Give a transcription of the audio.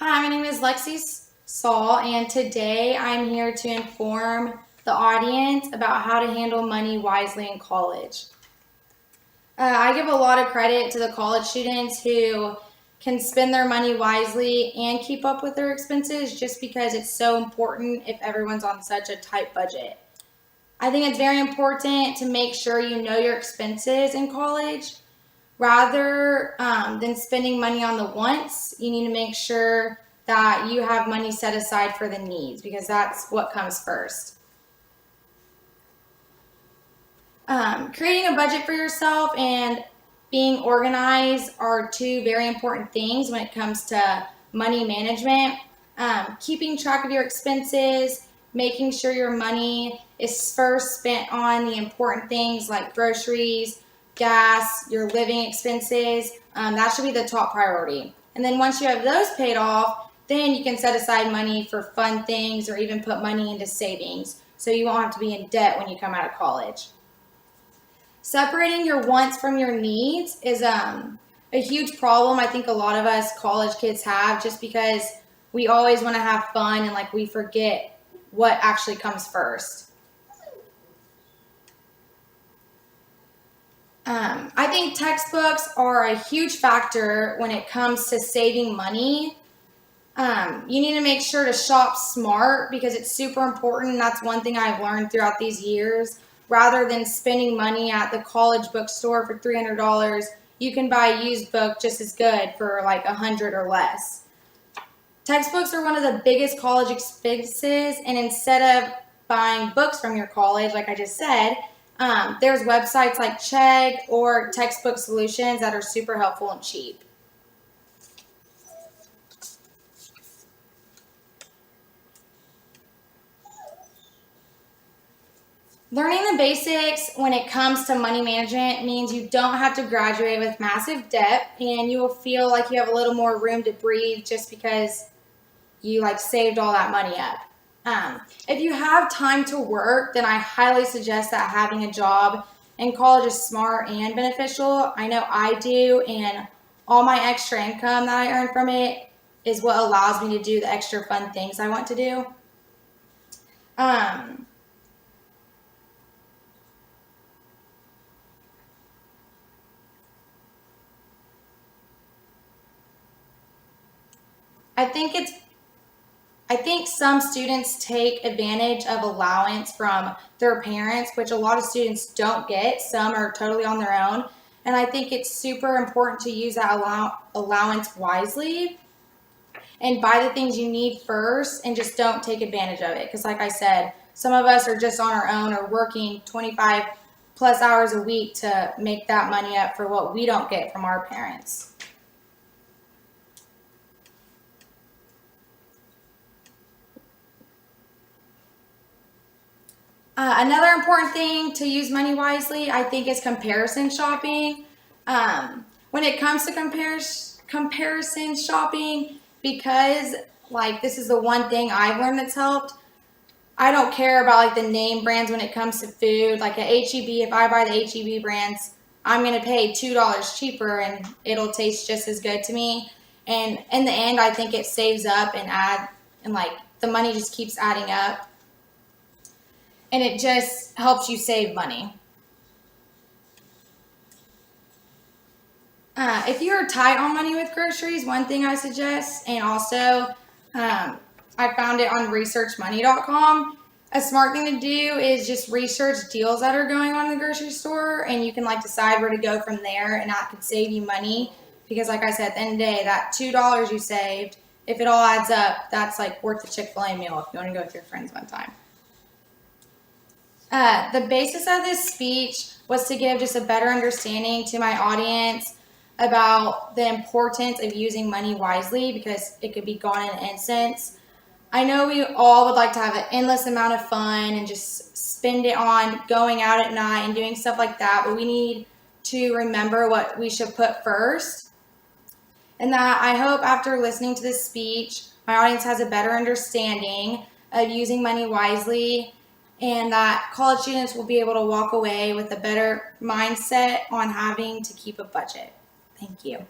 Hi, my name is Alexis Saul, and today I'm here to inform the audience about how to handle money wisely in college. I give a lot of credit to the college students who can spend their money wisely and keep up with their expenses just because it's so important if everyone's on such a tight budget. I think it's very important to make sure you know your expenses in college. Rather than spending money on the wants, you need to make sure that you have money set aside for the needs because that's what comes first. Creating a budget for yourself and being organized are two very important things when it comes to money management. Keeping track of your expenses, making sure your money is first spent on the important things like groceries, gas, your living expenses. That should be the top priority. And then once you have those paid off, then you can set aside money for fun things or even put money into savings so you won't have to be in debt when you come out of college. Separating your wants from your needs is a huge problem I think a lot of us college kids have just because we always want to have fun and we forget what actually comes first. I think textbooks are a huge factor when it comes to saving money. You need to make sure to shop smart because it's super important. That's one thing I've learned throughout these years. Rather than spending money at the college bookstore for $300, you can buy a used book just as good for like $100 or less. Textbooks are one of the biggest college expenses, and instead of buying books from your college, like I just said, there's websites like Chegg or Textbook Solutions that are super helpful and cheap. Learning the basics when it comes to money management means you don't have to graduate with massive debt, and you will feel like you have a little more room to breathe just because you saved all that money up. If you have time to work, then I highly suggest that having a job in college is smart and beneficial. I know I do, and all my extra income that I earn from it is what allows me to do the extra fun things I want to do. I think some students take advantage of allowance from their parents, which a lot of students don't get. Some are totally on their own. And I think it's super important to use that allowance wisely and buy the things you need first and just don't take advantage of it. Because like I said, some of us are just on our own or working 25 plus hours a week to make that money up for what we don't get from our parents. Another important thing to use money wisely, I think, is comparison shopping. When it comes to comparison shopping, because this is the one thing I've learned that's helped. I don't care about the name brands when it comes to food. Like at HEB, if I buy the HEB brands, I'm gonna pay $2 cheaper, and it'll taste just as good to me. And in the end, I think it saves up and the money just keeps adding up. And it just helps you save money. If you're tight on money with groceries, one thing I suggest, and also I found it on researchmoney.com, a smart thing to do is just research deals that are going on in the grocery store, and you can decide where to go from there, and that could save you money because like I said, at the end of the day, that $2 you saved, if it all adds up, that's worth the Chick-fil-A meal if you want to go with your friends one time. The basis of this speech was to give just a better understanding to my audience about the importance of using money wisely because it could be gone in an instant. I know we all would like to have an endless amount of fun and just spend it on going out at night and doing stuff like that, but we need to remember what we should put first. And that I hope after listening to this speech, my audience has a better understanding of using money wisely, and that college students will be able to walk away with a better mindset on having to keep a budget. Thank you.